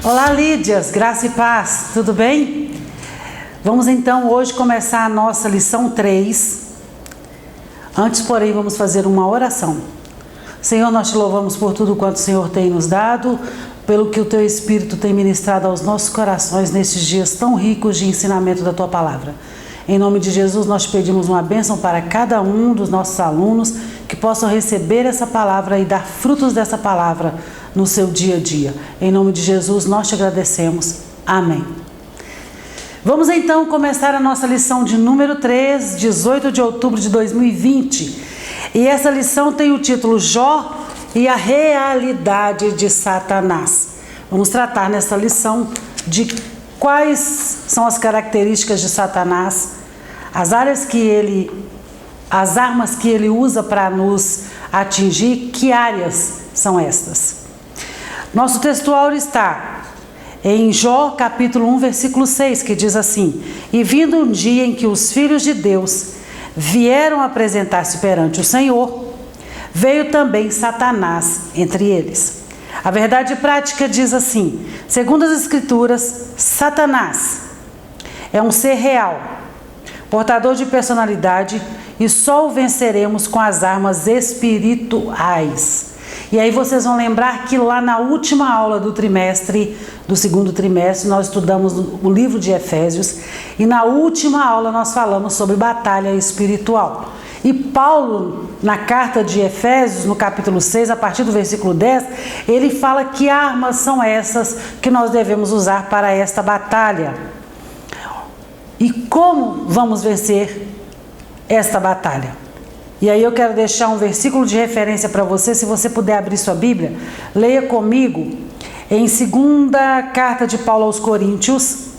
Olá, Lídias, graça e paz, tudo bem? Vamos então hoje começar a nossa lição 3. Antes, porém, vamos fazer uma oração. Senhor, nós te louvamos por tudo quanto o Senhor tem nos dado, pelo que o teu Espírito tem ministrado aos nossos corações nesses dias tão ricos de ensinamento da tua palavra. Em nome de Jesus, nós pedimos uma bênção para cada um dos nossos alunos, que possam receber essa palavra e dar frutos dessa palavra no seu dia a dia. Em nome de Jesus, nós te agradecemos. Amém. Vamos então começar a nossa lição de número 3, 18 de outubro de 2020. E essa lição tem o título Jó e a realidade de Satanás. Vamos tratar nessa lição de quais são as características de Satanás, as armas que ele usa para nos atingir. Que áreas são estas? Nosso textual está em Jó capítulo 1, versículo 6, que diz assim: E vindo um dia em que os filhos de Deus vieram apresentar-se perante o Senhor, veio também Satanás entre eles. A verdade prática diz assim: segundo as Escrituras, Satanás é um ser real, portador de personalidade, e só o venceremos com as armas espirituais. E aí vocês vão lembrar que lá na última aula do segundo trimestre, nós estudamos o livro de Efésios, e na última aula nós falamos sobre batalha espiritual. E Paulo, na carta de Efésios, no capítulo 6, a partir do versículo 10, ele fala que armas são essas que nós devemos usar para esta batalha. E como vamos vencer esta batalha? E aí eu quero deixar um versículo de referência para você. Se você puder abrir sua Bíblia, leia comigo em segunda carta de Paulo aos Coríntios.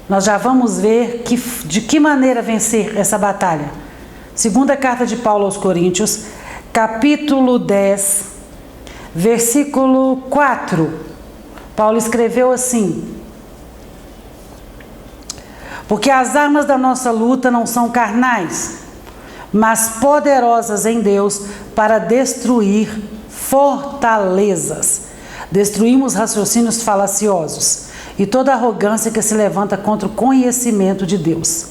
Nós já vamos ver de que maneira vencer essa batalha. Segunda carta de Paulo aos Coríntios, capítulo 10, versículo 4. Paulo escreveu assim: Porque as armas da nossa luta não são carnais, mas poderosas em Deus para destruir fortalezas. Destruímos raciocínios falaciosos e toda arrogância que se levanta contra o conhecimento de Deus,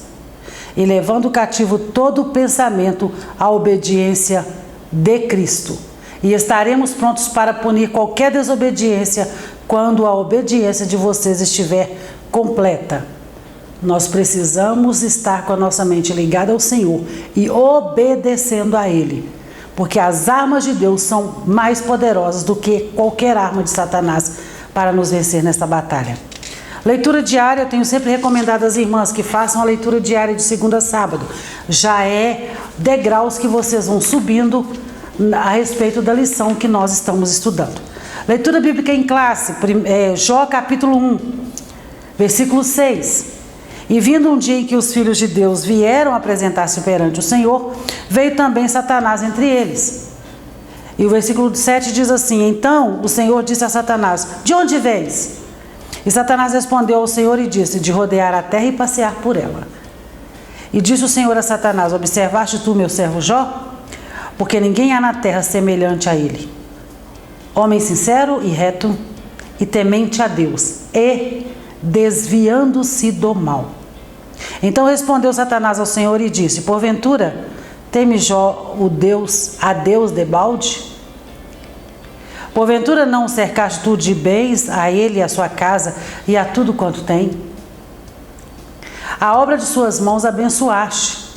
e levando cativo todo o pensamento à obediência de Cristo. E estaremos prontos para punir qualquer desobediência quando a obediência de vocês estiver completa. Nós precisamos estar com a nossa mente ligada ao Senhor e obedecendo a Ele, porque as armas de Deus são mais poderosas do que qualquer arma de Satanás para nos vencer nesta batalha. Leitura diária, eu tenho sempre recomendado às irmãs que façam a leitura diária de segunda a sábado. Já é degraus que vocês vão subindo a respeito da lição que nós estamos estudando. Leitura bíblica em classe, Jó capítulo 1, versículo 6. E vindo um dia em que os filhos de Deus vieram apresentar-se perante o Senhor, veio também Satanás entre eles. E o versículo 7 diz assim: Então o Senhor disse a Satanás: De onde vens? E Satanás respondeu ao Senhor e disse: De rodear a terra e passear por ela. E disse o Senhor a Satanás: Observaste tu meu servo Jó? Porque ninguém há na terra semelhante a ele, homem sincero e reto, e temente a Deus, e desviando-se do mal. Então respondeu Satanás ao Senhor e disse: Porventura teme Jó a Deus debalde? Porventura não o cercaste tu de bens a ele e a sua casa e a tudo quanto tem? A obra de suas mãos abençoaste,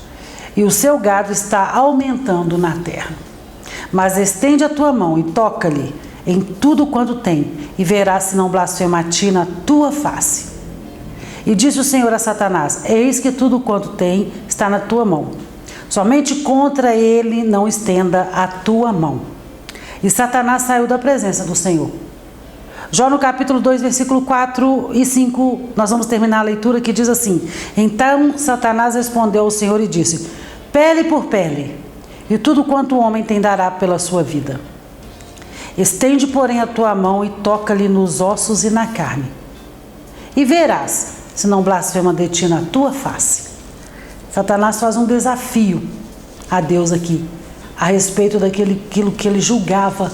e o seu gado está aumentando na terra. Mas estende a tua mão e toca-lhe em tudo quanto tem, e verás se não blasfema a ti na tua face. E disse o Senhor a Satanás: Eis que tudo quanto tem está na tua mão, somente contra ele não estenda a tua mão. E Satanás saiu da presença do Senhor. Jó no capítulo 2, versículo 4 e 5, nós vamos terminar a leitura, que diz assim: Então Satanás respondeu ao Senhor e disse: Pele por pele, e tudo quanto o homem tem dará pela sua vida. Estende, porém, a tua mão e toca-lhe nos ossos e na carne, e verás se não blasfema de ti na tua face. Satanás faz um desafio a Deus aqui, a respeito daquilo que ele julgava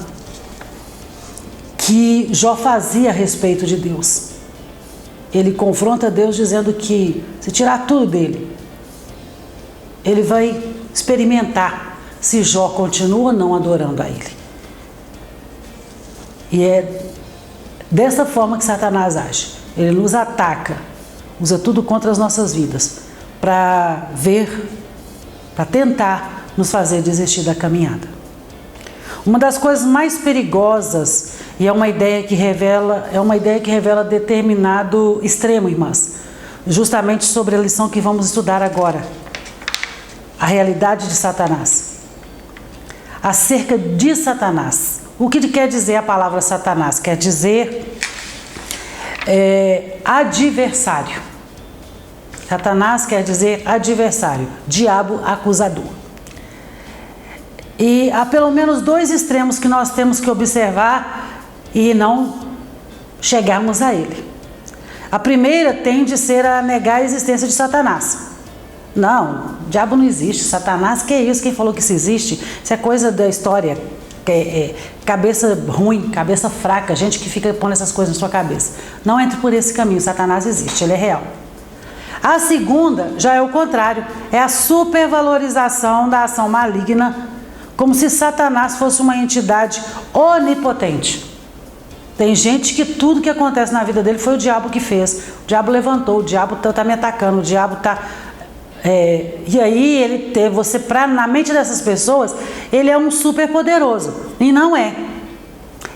que Jó fazia a respeito de Deus. Ele confronta Deus dizendo que se tirar tudo dele, ele vai experimentar se Jó continua ou não adorando a ele. E é dessa forma que Satanás age. Ele nos ataca, usa tudo contra as nossas vidas, para tentar nos fazer desistir da caminhada. Uma das coisas mais perigosas, e é uma ideia que revela determinado extremo, irmãs, justamente sobre a lição que vamos estudar agora, a realidade de Satanás. Acerca de Satanás. O que quer dizer a palavra Satanás? Quer dizer adversário. Satanás quer dizer adversário, diabo acusador. E há pelo menos dois extremos que nós temos que observar e não chegarmos a ele. A primeira tende a ser a negar a existência de Satanás. Não, o diabo não existe, Satanás, que é isso? Quem falou que isso existe? Isso é coisa da história, cabeça ruim, cabeça fraca, gente que fica pondo essas coisas na sua cabeça. Não entre por esse caminho, Satanás existe, ele é real. A segunda já é o contrário, é a supervalorização da ação maligna, como se Satanás fosse uma entidade onipotente. Tem gente que tudo que acontece na vida dele foi o diabo que fez. O diabo levantou, o diabo está me atacando, o diabo está... e aí na mente dessas pessoas, ele é um super poderoso. E não é.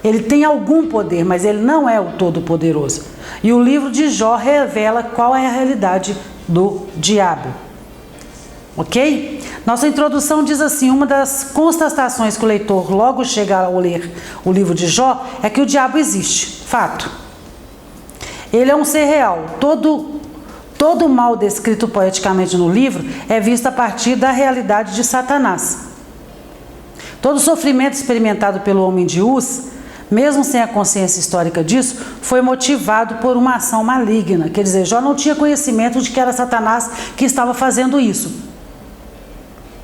Ele tem algum poder, mas ele não é o todo poderoso. E o livro de Jó revela qual é a realidade do diabo. Ok? Nossa introdução diz assim: uma das constatações que o leitor logo chega ao ler o livro de Jó é que o diabo existe, fato. Ele é um ser real. Todo o mal descrito poeticamente no livro é visto a partir da realidade de Satanás. Todo o sofrimento experimentado pelo homem de Uz, mesmo sem a consciência histórica disso, foi motivado por uma ação maligna. Quer dizer, Jó não tinha conhecimento de que era Satanás que estava fazendo isso.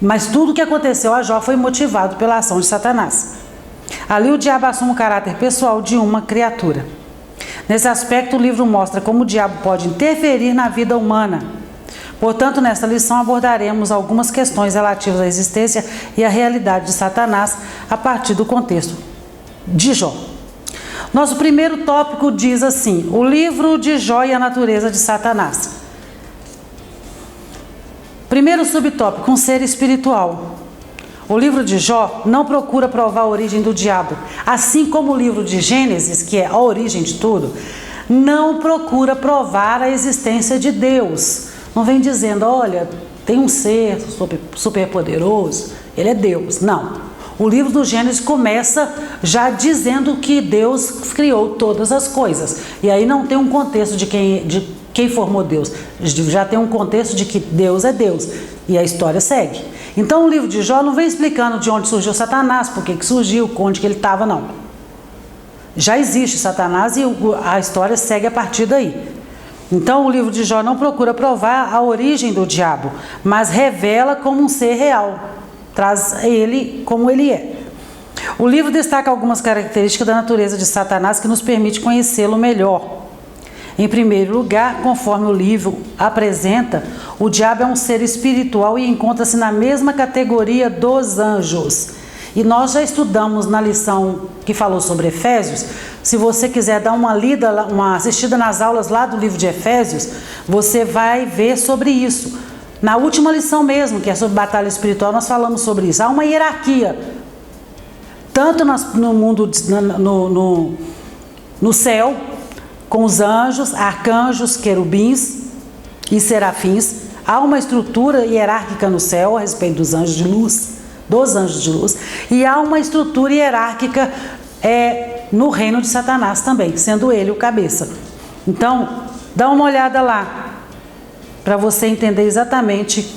Mas tudo o que aconteceu a Jó foi motivado pela ação de Satanás. Ali o diabo assume o caráter pessoal de uma criatura. Nesse aspecto, o livro mostra como o diabo pode interferir na vida humana. Portanto, nesta lição abordaremos algumas questões relativas à existência e à realidade de Satanás a partir do contexto de Jó. Nosso primeiro tópico diz assim: o livro de Jó e a natureza de Satanás. Primeiro subtópico, um ser espiritual. O livro de Jó não procura provar a origem do diabo, assim como o livro de Gênesis, que é a origem de tudo, não procura provar a existência de Deus. Não vem dizendo, olha, tem um ser super poderoso, ele é Deus. Não. O livro do Gênesis começa já dizendo que Deus criou todas as coisas. E aí não tem um contexto de quem formou Deus. Já tem um contexto de que Deus é Deus. E a história segue. Então o livro de Jó não vem explicando de onde surgiu Satanás, por que surgiu, onde que ele estava, não. Já existe Satanás e a história segue a partir daí. Então o livro de Jó não procura provar a origem do diabo, mas revela como um ser real. Traz ele como ele é. O livro destaca algumas características da natureza de Satanás que nos permite conhecê-lo melhor. Em primeiro lugar, conforme o livro apresenta, o diabo é um ser espiritual e encontra-se na mesma categoria dos anjos. E nós já estudamos na lição que falou sobre Efésios. Se você quiser dar uma lida, uma assistida nas aulas lá do livro de Efésios, você vai ver sobre isso. Na última lição mesmo, que é sobre batalha espiritual, nós falamos sobre isso. Há uma hierarquia, tanto no mundo, no céu, com os anjos, arcanjos, querubins e serafins. Há uma estrutura hierárquica no céu a respeito dos anjos de luz, e há uma estrutura hierárquica no reino de Satanás também, sendo ele o cabeça. Então, dá uma olhada lá, para você entender exatamente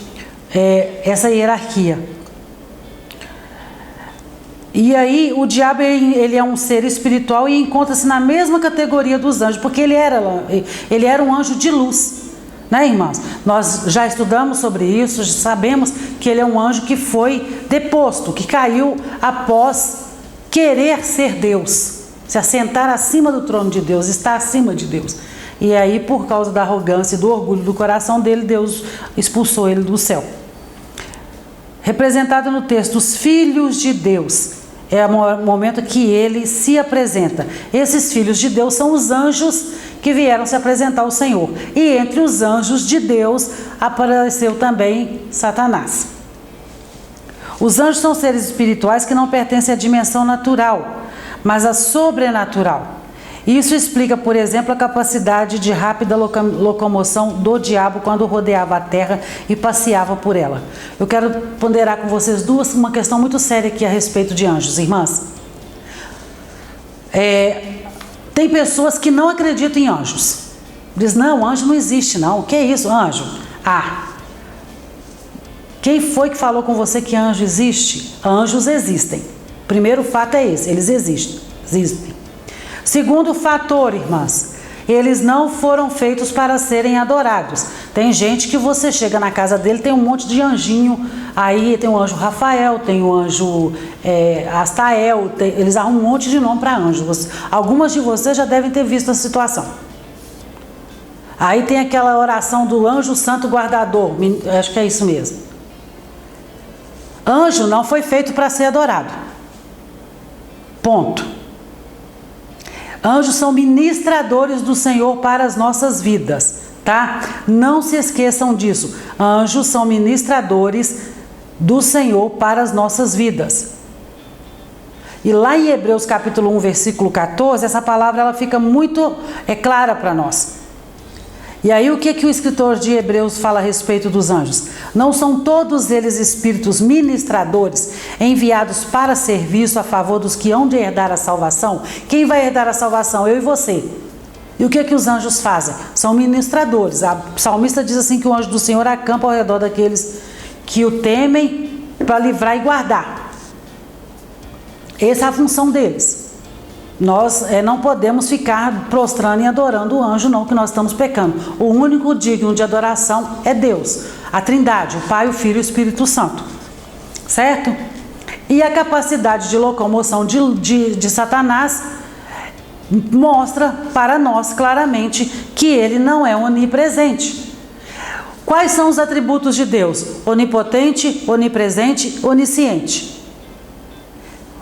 essa hierarquia. E aí o diabo ele é um ser espiritual e encontra-se na mesma categoria dos anjos, porque ele era um anjo de luz, né, irmãos? Nós já estudamos sobre isso, sabemos que ele é um anjo que foi deposto, que caiu após querer ser Deus. se assentar acima do trono de Deus, estar acima de Deus. E aí, por causa da arrogância e do orgulho do coração dele, Deus expulsou ele do céu. Representado no texto, os filhos de Deus, é o momento que ele se apresenta. Esses filhos de Deus são os anjos que vieram se apresentar ao Senhor. E entre os anjos de Deus apareceu também Satanás. Os anjos são seres espirituais que não pertencem à dimensão natural, mas à sobrenatural. Isso explica, por exemplo, a capacidade de rápida locomoção do diabo quando rodeava a terra e passeava por ela. Eu quero ponderar com vocês uma questão muito séria aqui a respeito de anjos, irmãs. Tem pessoas que não acreditam em anjos. Diz, não, anjo não existe não. O que é isso, anjo? Quem foi que falou com você que anjo existe? Anjos existem. Primeiro fato é esse, eles existem. Segundo fator, irmãs, eles não foram feitos para serem adorados. Tem gente que você chega na casa dele, tem um monte de anjinho, aí tem o anjo Rafael, tem o anjo Astael, eles arrumam um monte de nome para anjos. Algumas de vocês já devem ter visto a situação. Aí tem aquela oração do anjo santo guardador, acho que é isso mesmo. Anjo não foi feito para ser adorado. Ponto. Anjos são ministradores do Senhor para as nossas vidas, tá? Não se esqueçam disso. Anjos são ministradores do Senhor para as nossas vidas. E lá em Hebreus capítulo 1, versículo 14, essa palavra ela fica muito clara para nós. E aí o que o escritor de Hebreus fala a respeito dos anjos? Não são todos eles espíritos ministradores enviados para serviço a favor dos que hão de herdar a salvação? Quem vai herdar a salvação? Eu e você. E o que os anjos fazem? São ministradores. A salmista diz assim que o anjo do Senhor acampa ao redor daqueles que o temem para livrar e guardar. Essa é a função deles. Nós não podemos ficar prostrando e adorando o anjo, não, que nós estamos pecando. O único digno de adoração é Deus, a Trindade, o Pai, o Filho e o Espírito Santo. Certo? E a capacidade de locomoção de Satanás mostra para nós claramente que ele não é onipresente. Quais são os atributos de Deus? Onipotente, onipresente, onisciente.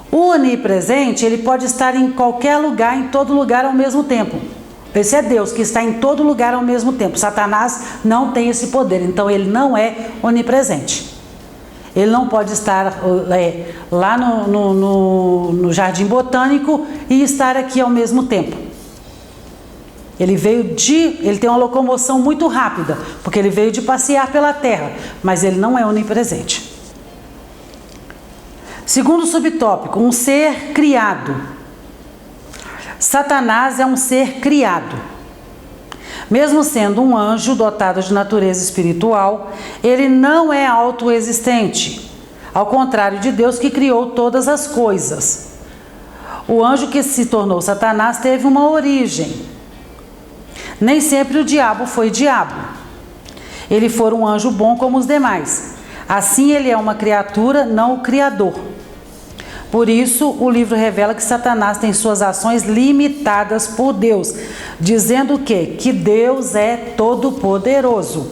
O onipresente, ele pode estar em qualquer lugar, em todo lugar ao mesmo tempo. Esse é Deus, que está em todo lugar ao mesmo tempo. Satanás não tem esse poder, então ele não é onipresente. Ele não pode estar lá no jardim botânico e estar aqui ao mesmo tempo. Ele tem uma locomoção muito rápida, porque ele veio de passear pela terra, mas ele não é onipresente. Segundo subtópico, um ser criado. Satanás é um ser criado. Mesmo sendo um anjo dotado de natureza espiritual, ele não é autoexistente, ao contrário de Deus que criou todas as coisas. O anjo que se tornou Satanás teve uma origem. Nem sempre o diabo foi diabo. Ele foi um anjo bom como os demais. Assim ele é uma criatura, não o Criador. Por isso, o livro revela que Satanás tem suas ações limitadas por Deus, dizendo o quê? Que Deus é todo-poderoso.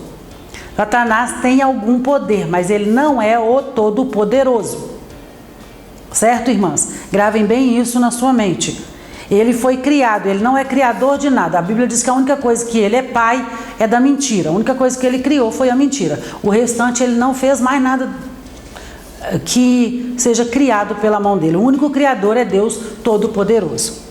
Satanás tem algum poder, mas ele não é o todo-poderoso. Certo, irmãs? Gravem bem isso na sua mente. Ele foi criado, ele não é criador de nada. A Bíblia diz que a única coisa que ele é pai é da mentira. A única coisa que ele criou foi a mentira. O restante ele não fez mais nada que seja criado pela mão dele. O único criador é Deus Todo-Poderoso.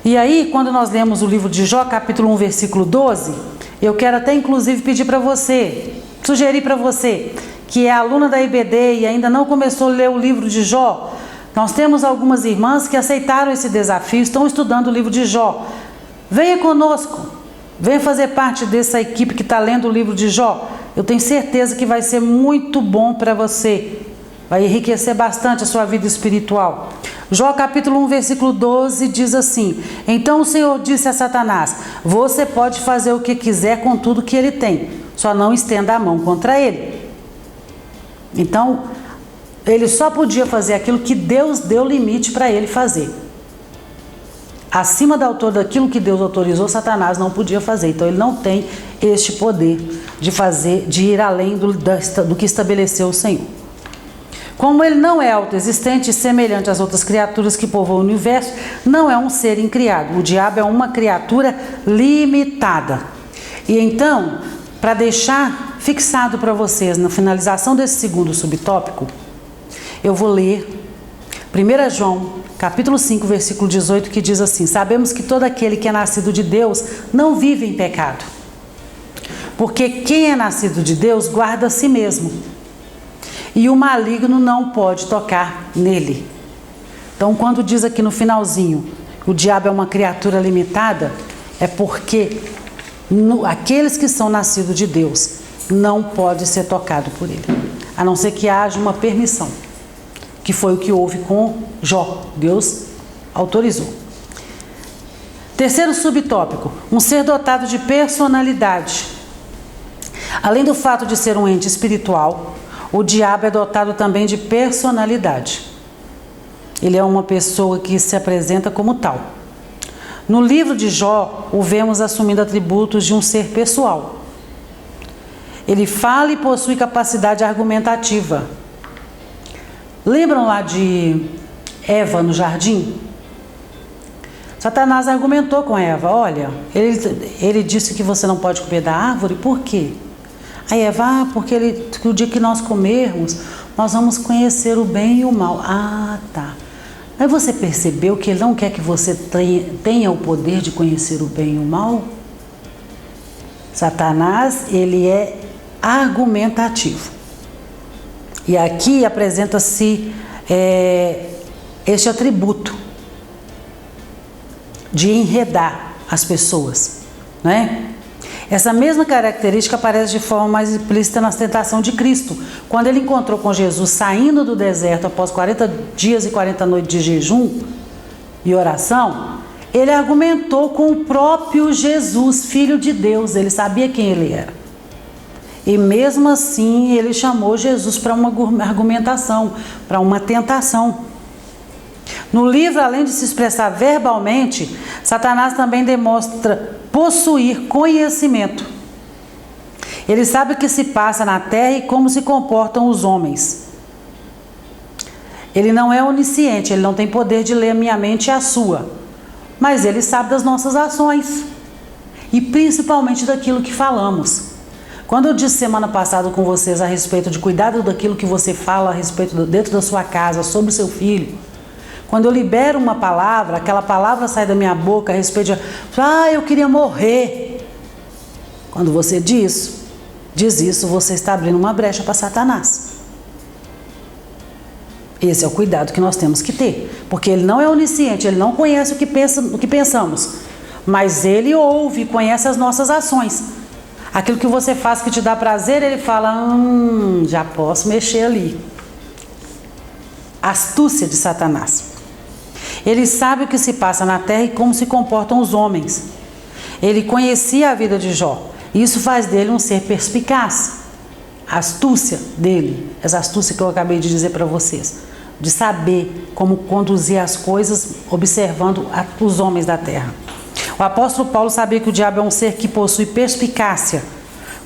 E aí, quando nós lemos o livro de Jó, capítulo 1, versículo 12, eu quero até inclusive pedir para você, sugerir para você, que é aluna da IBD e ainda não começou a ler o livro de Jó. Nós temos algumas irmãs que aceitaram esse desafio, estão estudando o livro de Jó. Venha conosco, venha fazer parte dessa equipe que está lendo o livro de Jó. Eu tenho certeza que vai ser muito bom para você. Vai enriquecer bastante a sua vida espiritual. Jó capítulo 1, versículo 12 diz assim: Então o Senhor disse a Satanás: Você pode fazer o que quiser com tudo que ele tem, só não estenda a mão contra ele. Então, ele só podia fazer aquilo que Deus deu limite para ele fazer. acima da altura daquilo que Deus autorizou, Satanás não podia fazer. Então ele não tem este poder de ir além do que estabeleceu o Senhor. Como ele não é autoexistente e semelhante às outras criaturas que povoam o universo, não é um ser incriado. O diabo é uma criatura limitada. E então, para deixar fixado para vocês na finalização desse segundo subtópico, eu vou ler 1 João, capítulo 5, versículo 18, que diz assim: sabemos que todo aquele que é nascido de Deus não vive em pecado, porque quem é nascido de Deus guarda a si mesmo, e o maligno não pode tocar nele. Então, quando diz aqui no finalzinho, o diabo é uma criatura limitada, é porque aqueles que são nascidos de Deus não pode ser tocado por ele, a não ser que haja uma permissão, que foi o que houve com Jó. Deus autorizou. Terceiro subtópico: um ser dotado de personalidade. Além do fato de ser um ente espiritual, o diabo é dotado também de personalidade. Ele é uma pessoa que se apresenta como tal. No livro de Jó, o vemos assumindo atributos de um ser pessoal. Ele fala e possui capacidade argumentativa. Lembram lá de Eva no jardim? Satanás argumentou com Eva: olha, ele disse que você não pode comer da árvore, por quê? Aí Eva: porque o dia que nós comermos, nós vamos conhecer o bem e o mal. Ah, tá. Aí você percebeu que ele não quer que você tenha o poder de conhecer o bem e o mal? Satanás, ele é argumentativo. E aqui apresenta-se este atributo de enredar as pessoas, né? Essa mesma característica aparece de forma mais explícita na tentação de Cristo, quando ele encontrou com Jesus saindo do deserto após 40 dias e 40 noites de jejum e oração. Ele argumentou com o próprio Jesus, Filho de Deus. Ele sabia quem ele era. E mesmo assim, ele chamou Jesus para uma argumentação, para uma tentação. No livro, além de se expressar verbalmente, Satanás também demonstra possuir conhecimento. Ele sabe o que se passa na terra e como se comportam os homens. Ele não é onisciente, ele não tem poder de ler a minha mente e a sua, mas ele sabe das nossas ações e principalmente daquilo que falamos. Quando eu disse semana passada com vocês a respeito de cuidado daquilo que você fala a respeito dentro da sua casa, sobre o seu filho, quando eu libero uma palavra, aquela palavra sai da minha boca a respeito de eu queria morrer. Quando você diz isso, você está abrindo uma brecha para Satanás. Esse é o cuidado que nós temos que ter, porque ele não é onisciente, ele não conhece o que pensamos, mas ele ouve e conhece as nossas ações. Aquilo que você faz que te dá prazer, ele fala: já posso mexer ali. Astúcia de Satanás. Ele sabe o que se passa na terra e como se comportam os homens. Ele conhecia a vida de Jó. Isso faz dele um ser perspicaz. A astúcia dele, essa astúcia que eu acabei de dizer para vocês, de saber como conduzir as coisas observando os homens da terra. O apóstolo Paulo sabia que o diabo é um ser que possui perspicácia,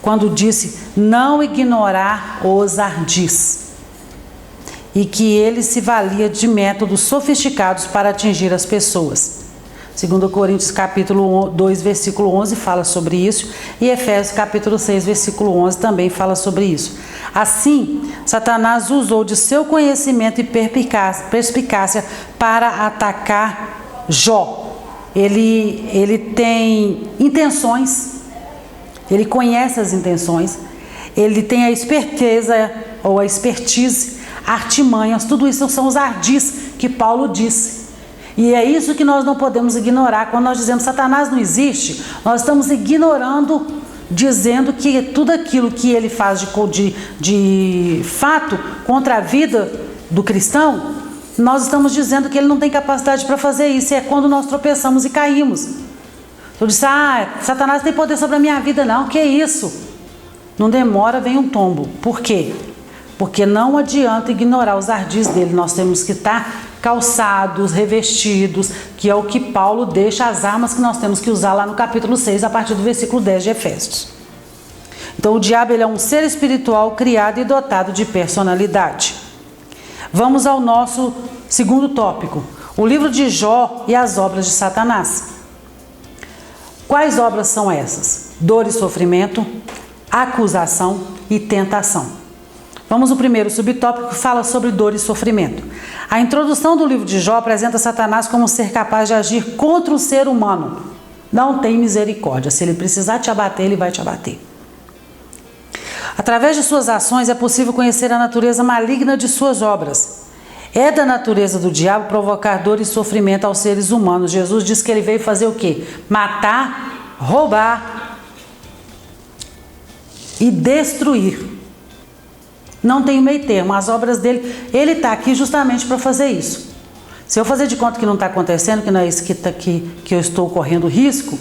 quando disse não ignorar os ardis, e que ele se valia de métodos sofisticados para atingir as pessoas. 2 Coríntios capítulo 2, versículo 11 fala sobre isso, e Efésios capítulo 6, versículo 11 também fala sobre isso. Assim, Satanás usou de seu conhecimento e perspicácia para atacar Jó. Ele tem intenções, ele conhece as intenções, ele tem a esperteza ou a expertise, artimanhas, tudo isso são os ardis que Paulo disse. E é isso que nós não podemos ignorar. Quando nós dizemos Satanás não existe, nós estamos ignorando, dizendo que tudo aquilo que ele faz de fato contra a vida do cristão, nós estamos dizendo que ele não tem capacidade para fazer isso. E é quando nós tropeçamos e caímos. Eu disse: Satanás tem poder sobre a minha vida. Não, que isso? Não demora, vem um tombo. Por quê? Porque não adianta ignorar os ardis dele. Nós temos que estar calçados, revestidos, que é o que Paulo deixa as armas que nós temos que usar lá no capítulo 6, a partir do versículo 10 de Efésios. Então o diabo ele é um ser espiritual criado e dotado de personalidade. Vamos ao nosso segundo tópico, o livro de Jó e as obras de Satanás. Quais obras são essas? Dor e sofrimento, acusação e tentação. Vamos ao primeiro subtópico que fala sobre dor e sofrimento. A introdução do livro de Jó apresenta Satanás como um ser capaz de agir contra o ser humano. Não tem misericórdia. Se ele precisar te abater, ele vai te abater. Através de suas ações é possível conhecer a natureza maligna de suas obras. É da natureza do diabo provocar dor e sofrimento aos seres humanos. Jesus disse que ele veio fazer o quê? Matar, roubar e destruir. Não tem meio termo. As obras dele, ele está aqui justamente para fazer isso. Se eu fazer de conta que não está acontecendo, que não é isso que eu estou correndo risco,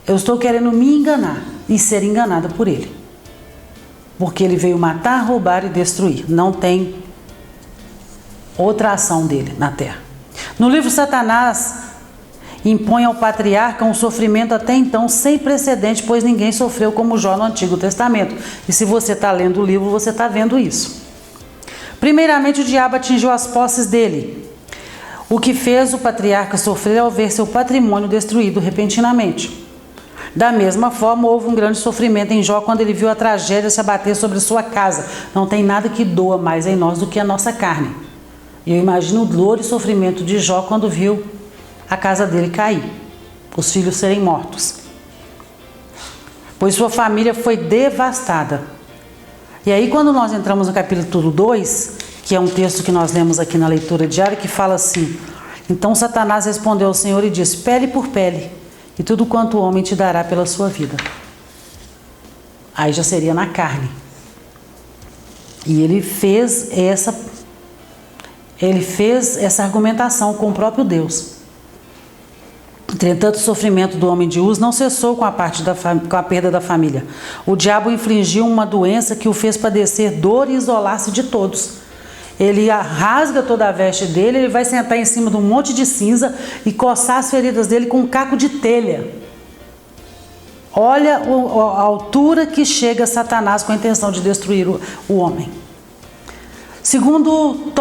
eu estou querendo me enganar e ser enganada por ele. Porque ele veio matar, roubar e destruir. Não tem outra ação dele na terra. No livro Satanás impõe ao patriarca um sofrimento até então sem precedente, pois ninguém sofreu como Jó no Antigo Testamento. E se você está lendo o livro, você está vendo isso. Primeiramente, o diabo atingiu as posses dele, o que fez o patriarca sofrer ao ver seu patrimônio destruído repentinamente. Da mesma forma, houve um grande sofrimento em Jó quando ele viu a tragédia se abater sobre sua casa. Não tem nada que doa mais em nós do que a nossa carne. E eu imagino o dor e sofrimento de Jó quando viu a casa dele cair, os filhos serem mortos, pois sua família foi devastada. E aí quando nós entramos no capítulo 2, que é um texto que nós lemos aqui na leitura diária, que fala assim: então Satanás respondeu ao Senhor e disse: pele por pele, e tudo quanto o homem te dará pela sua vida. Aí já seria na carne. E ele fez essa argumentação com o próprio Deus. Entretanto, o sofrimento do homem de Uz não cessou com a perda da família. O diabo infligiu uma doença que o fez padecer dor e isolar-se de todos. Ele rasga toda a veste dele, ele vai sentar em cima de um monte de cinza e coçar as feridas dele com um caco de telha. Olha a altura que chega Satanás com a intenção de destruir o homem. Segundo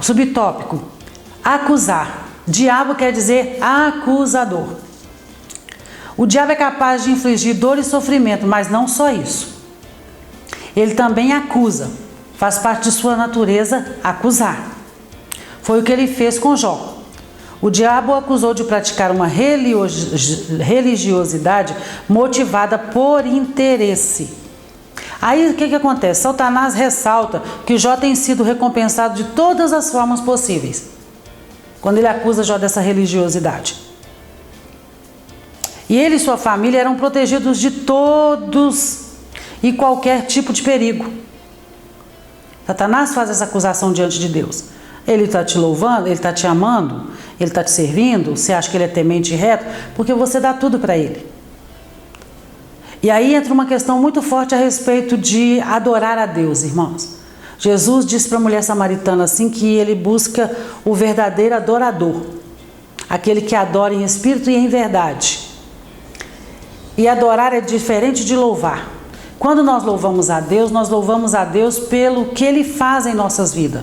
subtópico, acusar. Diabo quer dizer acusador. O diabo é capaz de infligir dor e sofrimento, mas não só isso. Ele também acusa. Faz parte de sua natureza acusar. Foi o que ele fez com Jó. O diabo o acusou de praticar uma religiosidade motivada por interesse. Aí o que acontece? Satanás ressalta que Jó tem sido recompensado de todas as formas possíveis, quando ele acusa Jó dessa religiosidade. E ele e sua família eram protegidos de todos e qualquer tipo de perigo. Satanás faz essa acusação diante de Deus. Ele está te louvando, ele está te amando, ele está te servindo, você acha que ele é temente e reto, porque você dá tudo para ele. E aí entra uma questão muito forte a respeito de adorar a Deus, irmãos. Jesus disse para a mulher samaritana assim que ele busca o verdadeiro adorador, aquele que adora em espírito e em verdade. E adorar é diferente de louvar. Quando nós louvamos a Deus pelo que Ele faz em nossas vidas,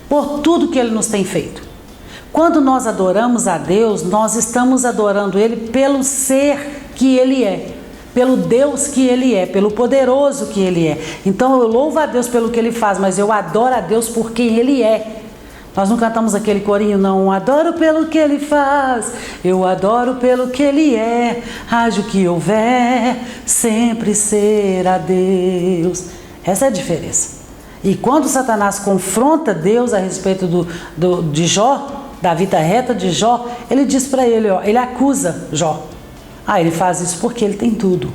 por tudo que Ele nos tem feito. Quando nós adoramos a Deus, nós estamos adorando Ele pelo ser que Ele é, pelo Deus que Ele é, pelo poderoso que Ele é. Então eu louvo a Deus pelo que Ele faz, mas eu adoro a Deus por quem Ele é. Nós não cantamos aquele corinho, não. Adoro pelo que Ele faz, eu adoro pelo que Ele é. Haja o que houver, sempre será Deus. Essa é a diferença. E quando Satanás confronta Deus a respeito de Jó, da vida reta de Jó, ele diz para ele, ele acusa Jó. Ele faz isso porque ele tem tudo.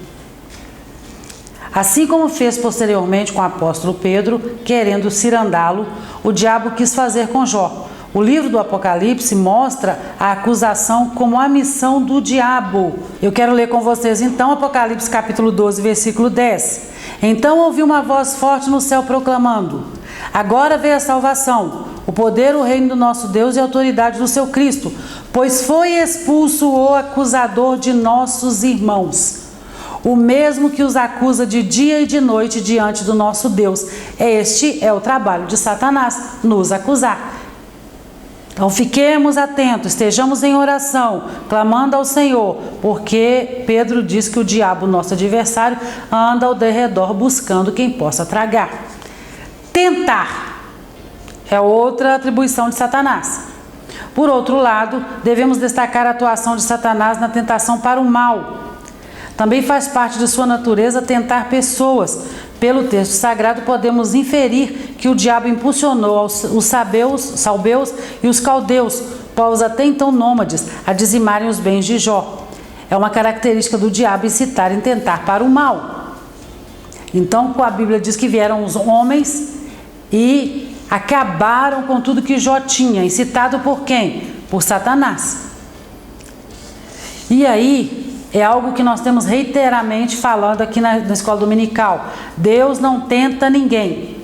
Assim como fez posteriormente com o apóstolo Pedro, querendo cirandá-lo, o diabo quis fazer com Jó. O livro do Apocalipse mostra a acusação como a missão do diabo. Eu quero ler com vocês então Apocalipse capítulo 12, versículo 10. Então ouvi uma voz forte no céu proclamando: agora veio a salvação, o poder, o reino do nosso Deus e a autoridade do seu Cristo, pois foi expulso o acusador de nossos irmãos, o mesmo que os acusa de dia e de noite diante do nosso Deus. Este é o trabalho de Satanás, nos acusar. Então fiquemos atentos, estejamos em oração, clamando ao Senhor, porque Pedro diz que o diabo, nosso adversário, anda ao derredor buscando quem possa tragar. Tentar é outra atribuição de Satanás. Por outro lado, devemos destacar a atuação de Satanás na tentação para o mal. Também faz parte de sua natureza tentar pessoas. Pelo texto sagrado, podemos inferir que o diabo impulsionou os salbeus e os caldeus, povos até então nômades, a dizimarem os bens de Jó. É uma característica do diabo incitar e tentar para o mal. Então, a Bíblia diz que vieram os homens e acabaram com tudo que Jó tinha, incitado por quem? Por Satanás. E aí, é algo que nós temos reiteradamente falando aqui na escola dominical. Deus não tenta ninguém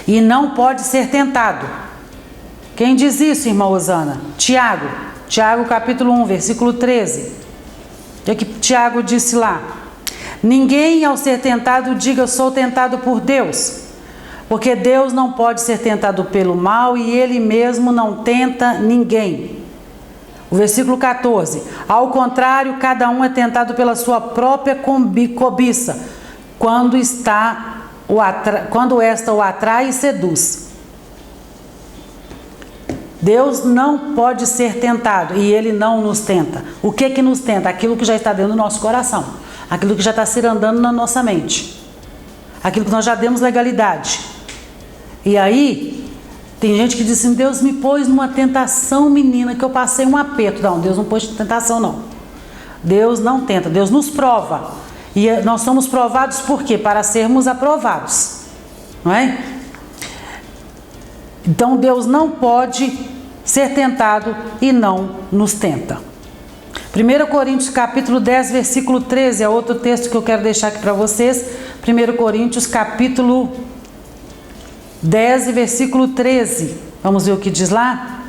e não pode ser tentado. Quem diz isso, irmã Osana? Tiago capítulo 1, versículo 13. O que Tiago disse lá? Ninguém ao ser tentado diga sou tentado por Deus, porque Deus não pode ser tentado pelo mal e Ele mesmo não tenta ninguém. O versículo 14, ao contrário, cada um é tentado pela sua própria cobiça, quando esta o atrai e seduz. Deus não pode ser tentado e Ele não nos tenta. O que nos tenta? Aquilo que já está dentro do nosso coração, aquilo que já está se andando na nossa mente, aquilo que nós já demos legalidade. E aí, tem gente que diz assim, Deus me pôs numa tentação, menina, que eu passei um aperto. Não, Deus não pôs tentação, não. Deus não tenta, Deus nos prova. E nós somos provados por quê? Para sermos aprovados. Não é? Então, Deus não pode ser tentado e não nos tenta. 1 Coríntios capítulo 10, versículo 13, é outro texto que eu quero deixar aqui para vocês. 1 Coríntios capítulo 10 e versículo 13. Vamos ver o que diz lá?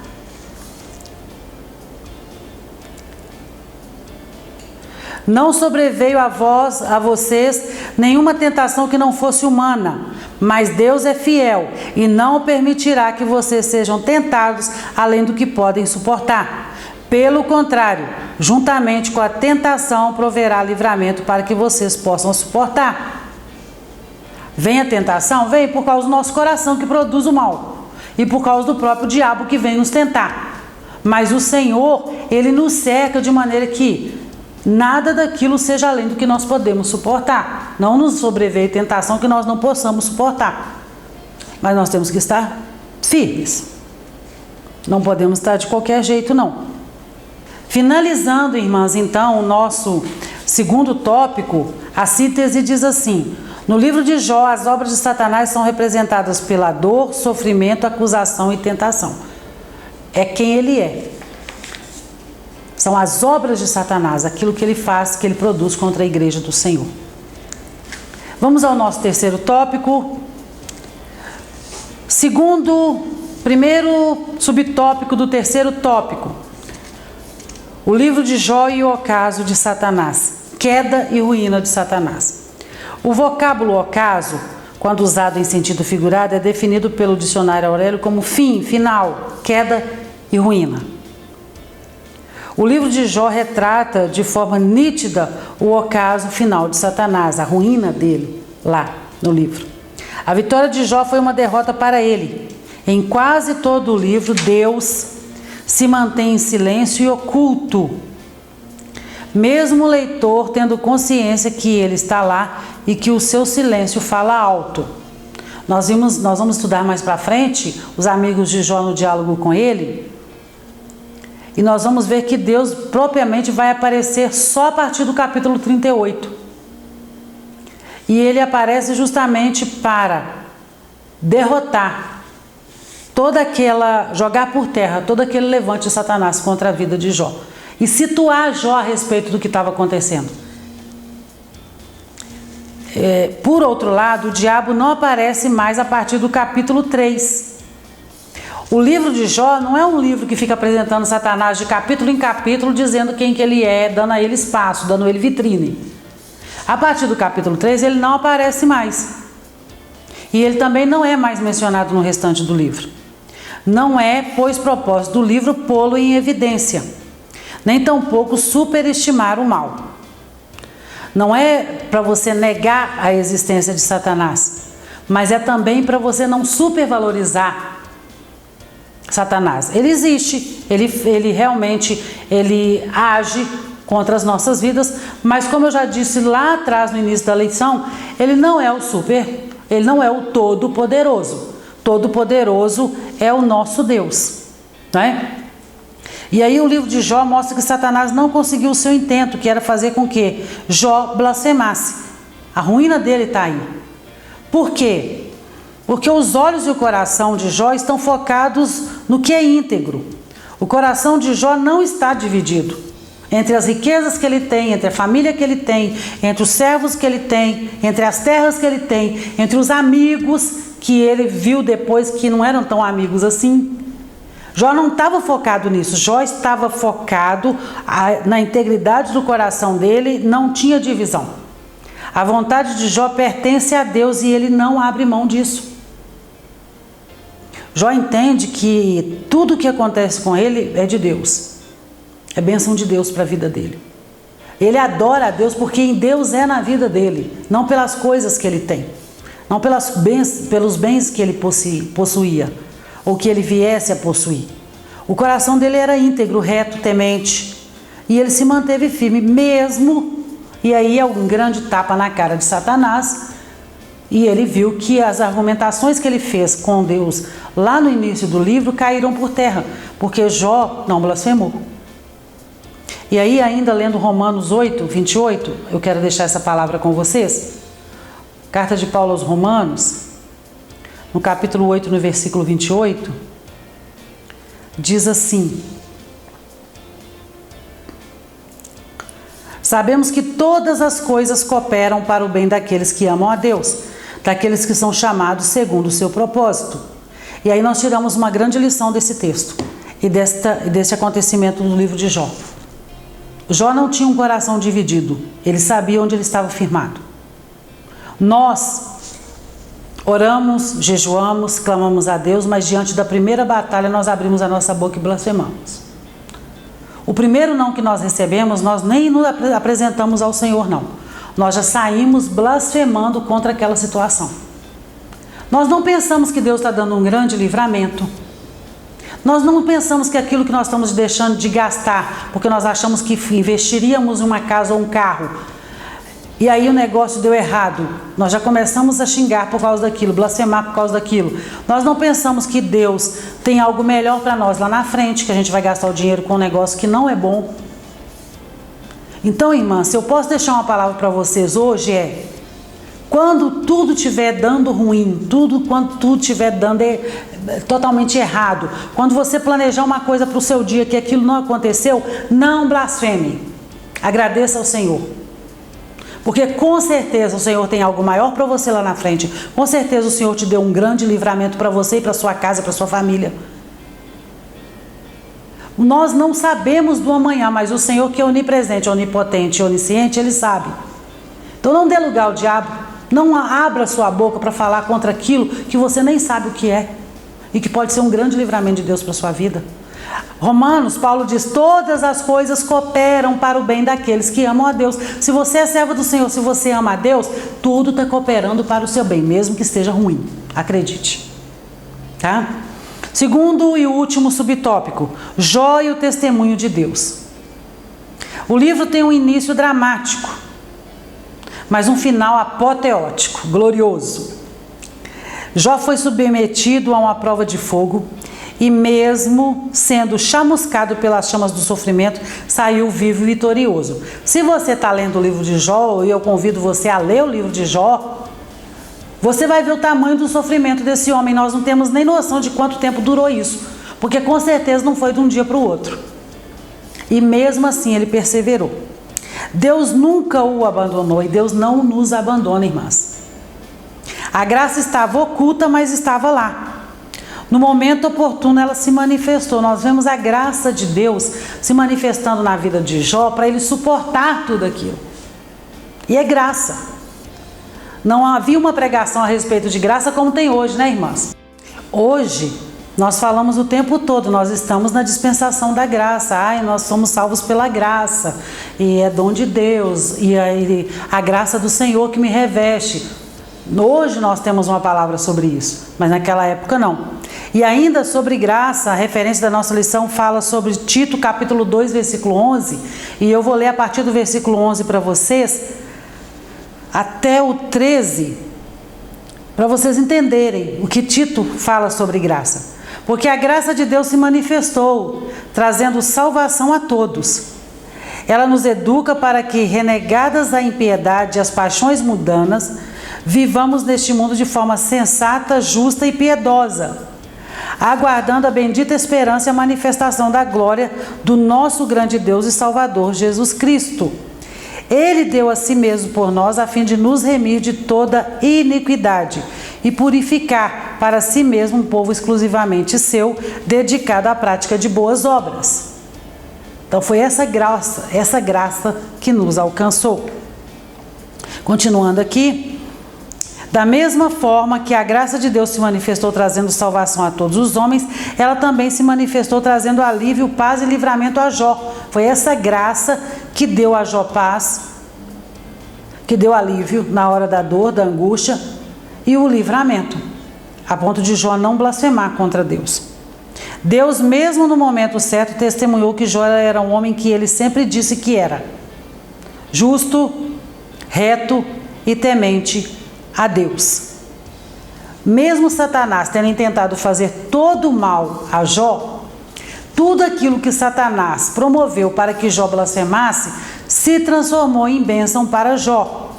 Não sobreveio a vocês nenhuma tentação que não fosse humana, mas Deus é fiel e não permitirá que vocês sejam tentados além do que podem suportar. Pelo contrário, juntamente com a tentação proverá livramento para que vocês possam suportar. Vem a tentação? Vem por causa do nosso coração que produz o mal. E por causa do próprio diabo que vem nos tentar. Mas o Senhor, Ele nos cerca de maneira que nada daquilo seja além do que nós podemos suportar. Não nos sobreveio tentação que nós não possamos suportar. Mas nós temos que estar firmes. Não podemos estar de qualquer jeito, não. Finalizando, irmãs, então, o nosso segundo tópico, a síntese diz assim: no livro de Jó, as obras de Satanás são representadas pela dor, sofrimento, acusação e tentação. É quem ele é. São as obras de Satanás, aquilo que ele faz, que ele produz contra a igreja do Senhor. Vamos ao nosso terceiro tópico. Primeiro subtópico do terceiro tópico. O livro de Jó e o ocaso de Satanás. Queda e ruína de Satanás. O vocábulo ocaso, quando usado em sentido figurado, é definido pelo dicionário Aurélio como fim, final, queda e ruína. O livro de Jó retrata de forma nítida o ocaso final de Satanás, a ruína dele, lá no livro. A vitória de Jó foi uma derrota para ele. Em quase todo o livro, Deus se mantém em silêncio e oculto, mesmo o leitor tendo consciência que ele está lá e que o seu silêncio fala alto. Nós vamos estudar mais para frente os amigos de Jó no diálogo com ele, e nós vamos ver que Deus propriamente vai aparecer só a partir do capítulo 38. E ele aparece justamente para derrotar jogar por terra todo aquele levante de Satanás contra a vida de Jó. E situar Jó a respeito do que estava acontecendo. Por outro lado, o diabo não aparece mais a partir do capítulo 3. O livro de Jó não é um livro que fica apresentando Satanás de capítulo em capítulo, dizendo quem que ele é, dando a ele espaço, dando a ele vitrine. A partir do capítulo 3, ele não aparece mais. E ele também não é mais mencionado no restante do livro. Não é, pois, propósito do livro pô-lo em evidência, nem tampouco superestimar o mal. Não é para você negar a existência de Satanás, mas é também para você não supervalorizar Satanás. Ele existe, ele realmente age contra as nossas vidas, mas como eu já disse lá atrás no início da lição, ele não é o todo-poderoso. Todo-poderoso é o nosso Deus, né? E aí o livro de Jó mostra que Satanás não conseguiu o seu intento, que era fazer com que Jó blasfemasse. A ruína dele está aí. Por quê? Porque os olhos e o coração de Jó estão focados no que é íntegro. O coração de Jó não está dividido entre as riquezas que ele tem, entre a família que ele tem, entre os servos que ele tem, entre as terras que ele tem, entre os amigos que ele viu depois que não eram tão amigos assim. Jó não estava focado nisso. Jó estava focado na integridade do coração dele, não tinha divisão. A vontade de Jó pertence a Deus e ele não abre mão disso. Jó entende que tudo o que acontece com ele é de Deus. É bênção de Deus para a vida dele. Ele adora a Deus porque em Deus é na vida dele, não pelas coisas que ele tem, não pelos bens que ele possuía, ou que ele viesse a possuir. O coração dele era íntegro, reto, temente, e ele se manteve firme mesmo, e aí é um grande tapa na cara de Satanás. E ele viu que as argumentações que ele fez com Deus lá no início do livro caíram por terra, porque Jó não blasfemou. E aí, ainda lendo Romanos 8, 28, eu quero deixar essa palavra com vocês. Carta de Paulo aos Romanos, no capítulo 8, no versículo 28, diz assim: sabemos que todas as coisas cooperam para o bem daqueles que amam a Deus, daqueles que são chamados segundo o seu propósito. E aí nós tiramos uma grande lição desse texto e deste acontecimento no livro de Jó. Jó não tinha um coração dividido, ele sabia onde ele estava firmado. Nós oramos, jejuamos, clamamos a Deus, mas diante da primeira batalha nós abrimos a nossa boca e blasfemamos. O primeiro não que nós recebemos, nós nem nos apresentamos ao Senhor, não. Nós já saímos blasfemando contra aquela situação. Nós não pensamos que Deus está dando um grande livramento. Nós não pensamos que aquilo que nós estamos deixando de gastar, porque nós achamos que investiríamos em uma casa ou um carro, e aí o negócio deu errado. Nós já começamos a xingar por causa daquilo, blasfemar por causa daquilo. Nós não pensamos que Deus tem algo melhor para nós lá na frente, que a gente vai gastar o dinheiro com um negócio que não é bom. Então, irmã, se eu posso deixar uma palavra para vocês hoje quando tudo estiver dando ruim, quando tudo estiver dando totalmente errado, quando você planejar uma coisa para o seu dia que aquilo não aconteceu, não blasfeme. Agradeça ao Senhor. Porque com certeza o Senhor tem algo maior para você lá na frente. Com certeza o Senhor te deu um grande livramento para você e para sua casa, para sua família. Nós não sabemos do amanhã, mas o Senhor, que é onipresente, onipotente, onisciente, Ele sabe. Então não dê lugar ao diabo, não abra sua boca para falar contra aquilo que você nem sabe o que é e que pode ser um grande livramento de Deus para a sua vida. Romanos, Paulo diz: todas as coisas cooperam para o bem daqueles que amam a Deus. Se você é servo do Senhor, se você ama a Deus, tudo está cooperando para o seu bem, mesmo que esteja ruim, acredite, tá? Segundo e último subtópico, Jó e o testemunho de Deus. O livro tem um início dramático, mas um final apoteótico, glorioso. Jó foi submetido a uma prova de fogo e, mesmo sendo chamuscado pelas chamas do sofrimento, saiu vivo e vitorioso. Se você está lendo o livro de Jó, e eu convido você a ler o livro de Jó, você vai ver o tamanho do sofrimento desse homem. Nós não temos nem noção de quanto tempo durou isso, porque com certeza não foi de um dia para o outro. E mesmo assim ele perseverou. Deus nunca o abandonou e Deus não nos abandona, irmãs. A graça estava oculta, mas estava lá. No momento oportuno ela se manifestou. Nós vemos a graça de Deus se manifestando na vida de Jó para ele suportar tudo aquilo. E é graça. Não havia uma pregação a respeito de graça como tem hoje, né, irmãs? Hoje nós falamos o tempo todo, nós estamos na dispensação da graça. Ai, nós somos salvos pela graça, e é dom de Deus, e a graça do Senhor que me reveste. Hoje nós temos uma palavra sobre isso, mas naquela época não. E ainda sobre graça, a referência da nossa lição fala sobre Tito capítulo 2, versículo 11, e eu vou ler a partir do versículo 11 para vocês, até o 13, para vocês entenderem o que Tito fala sobre graça. Porque a graça de Deus se manifestou, trazendo salvação a todos. Ela nos educa para que, renegadas a impiedade e as paixões mundanas, vivamos neste mundo de forma sensata, justa e piedosa, aguardando a bendita esperança e a manifestação da glória do nosso grande Deus e Salvador, Jesus Cristo. Ele deu a si mesmo por nós, a fim de nos remir de toda iniquidade e purificar para si mesmo um povo exclusivamente seu, dedicado à prática de boas obras. Então foi essa graça que nos alcançou. Continuando aqui, da mesma forma que a graça de Deus se manifestou trazendo salvação a todos os homens, ela também se manifestou trazendo alívio, paz e livramento a Jó. Foi essa graça que deu a Jó paz, que deu alívio na hora da dor, da angústia e o livramento, a ponto de Jó não blasfemar contra Deus. Deus, mesmo no momento certo, testemunhou que Jó era um homem que ele sempre disse que era: justo, reto e temente a Deus. Mesmo Satanás tendo tentado fazer todo o mal a Jó, tudo aquilo que Satanás promoveu para que Jó blasfemasse se transformou em bênção para Jó.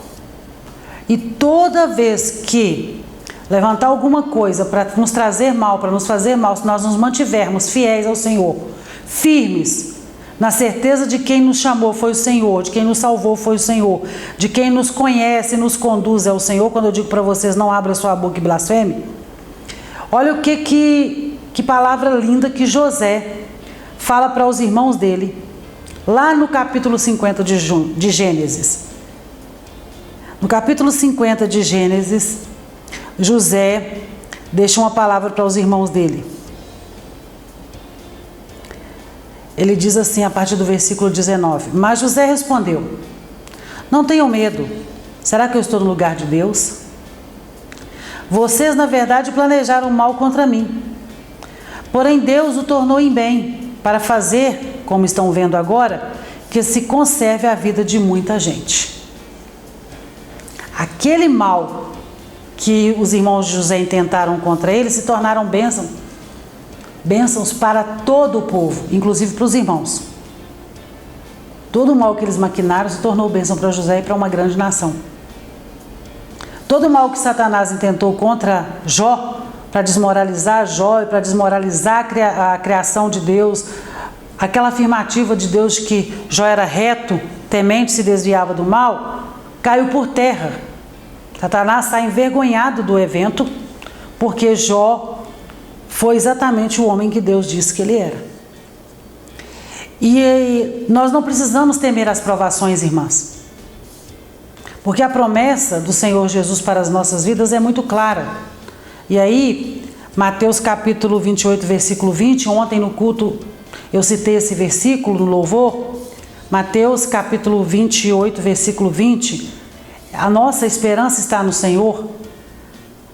E toda vez que levantar alguma coisa para nos trazer mal, para nos fazer mal, se nós nos mantivermos fiéis ao Senhor, firmes, na certeza de quem nos chamou foi o Senhor, de quem nos salvou foi o Senhor, de quem nos conhece e nos conduz é o Senhor. Quando eu digo para vocês, não abra sua boca e blasfeme, olha o que palavra linda que José fala para os irmãos dele, lá no capítulo 50 de Gênesis. No capítulo 50 de Gênesis, José deixa uma palavra para os irmãos dele. Ele diz assim, a partir do versículo 19: Mas José respondeu: Não tenham medo, será que eu estou no lugar de Deus? Vocês, na verdade, planejaram mal contra mim. Porém, Deus o tornou em bem, para fazer, como estão vendo agora, que se conserve a vida de muita gente. Aquele mal que os irmãos de José intentaram contra ele se tornaram bênçãos para todo o povo, inclusive para os irmãos. Todo o mal que eles maquinaram se tornou bênção para José e para uma grande nação. Todo o mal que Satanás intentou contra Jó, para desmoralizar Jó e para desmoralizar a criação de Deus, aquela afirmativa de Deus que Jó era reto, temente, se desviava do mal, caiu por terra. Satanás está envergonhado do evento, porque Jó foi exatamente o homem que Deus disse que ele era. E nós não precisamos temer as provações, irmãs, porque a promessa do Senhor Jesus para as nossas vidas é muito clara. E aí, Mateus capítulo 28, versículo 20, ontem no culto eu citei esse versículo no louvor. Mateus capítulo 28, versículo 20, a nossa esperança está no Senhor,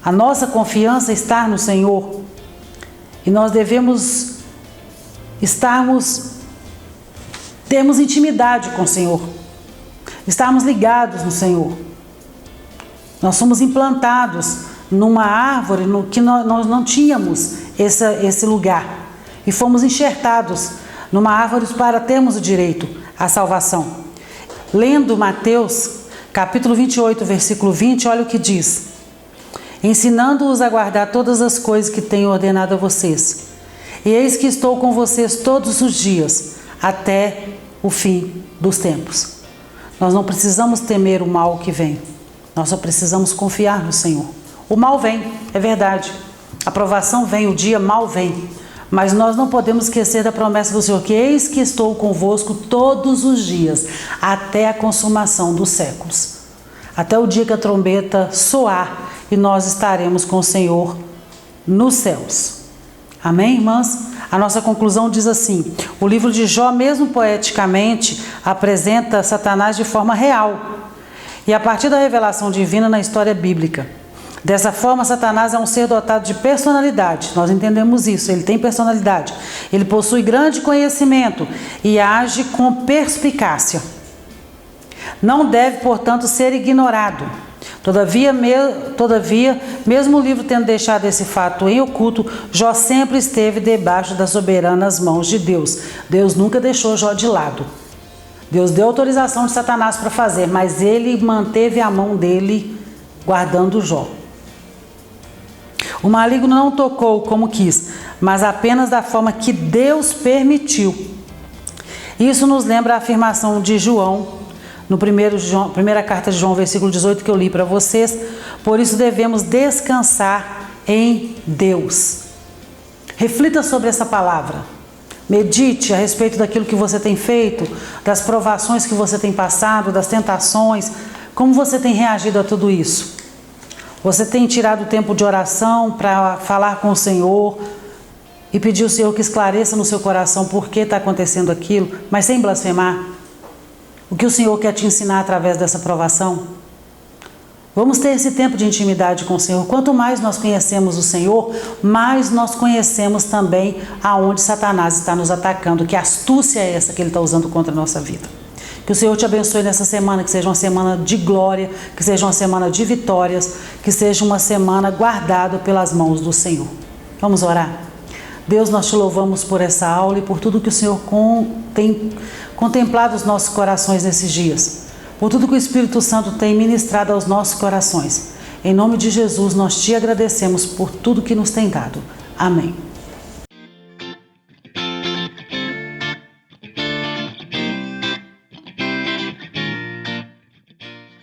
a nossa confiança está no Senhor, e nós devemos termos intimidade com o Senhor, estarmos ligados no Senhor. Nós somos implantados numa árvore no que nós não tínhamos esse lugar, e fomos enxertados numa árvore para termos o direito à salvação. Lendo Mateus capítulo 28, versículo 20, olha o que diz: ensinando-os a guardar todas as coisas que tenho ordenado a vocês. E eis que estou com vocês todos os dias, até o fim dos tempos. Nós não precisamos temer o mal que vem, nós só precisamos confiar no Senhor. O mal vem, é verdade, A provação vem, o dia mal vem. Mas nós não podemos esquecer da promessa do Senhor, que eis que estou convosco todos os dias, até a consumação dos séculos. Até o dia que a trombeta soar e nós estaremos com o Senhor nos céus. Amém, irmãs? A nossa conclusão diz assim: o livro de Jó, mesmo poeticamente, apresenta Satanás de forma real e a partir da revelação divina na história bíblica. Dessa forma, Satanás é um ser dotado de personalidade. Nós entendemos isso, ele tem personalidade. Ele possui grande conhecimento e age com perspicácia. Não deve, portanto, ser ignorado. Todavia, mesmo o livro tendo deixado esse fato em oculto, Jó sempre esteve debaixo das soberanas mãos de Deus. Deus nunca deixou Jó de lado. Deus deu autorização de Satanás para fazer, mas ele manteve a mão dele guardando Jó. O maligno não tocou como quis, mas apenas da forma que Deus permitiu. Isso nos lembra a afirmação de João, no primeira carta de João, versículo 18, que eu li para vocês. Por isso devemos descansar em Deus. Reflita sobre essa palavra. Medite a respeito daquilo que você tem feito, das provações que você tem passado, das tentações. Como você tem reagido a tudo isso? Você tem tirado tempo de oração para falar com o Senhor e pedir ao Senhor que esclareça no seu coração por que está acontecendo aquilo, mas sem blasfemar? O que o Senhor quer te ensinar através dessa provação? Vamos ter esse tempo de intimidade com o Senhor. Quanto mais nós conhecemos o Senhor, mais nós conhecemos também aonde Satanás está nos atacando. Que astúcia é essa que ele está usando contra a nossa vida? Que o Senhor te abençoe nessa semana, que seja uma semana de glória, que seja uma semana de vitórias, que seja uma semana guardada pelas mãos do Senhor. Vamos orar? Deus, nós te louvamos por essa aula e por tudo que o Senhor tem contemplado os nossos corações nesses dias. Por tudo que o Espírito Santo tem ministrado aos nossos corações. Em nome de Jesus, nós te agradecemos por tudo que nos tem dado. Amém.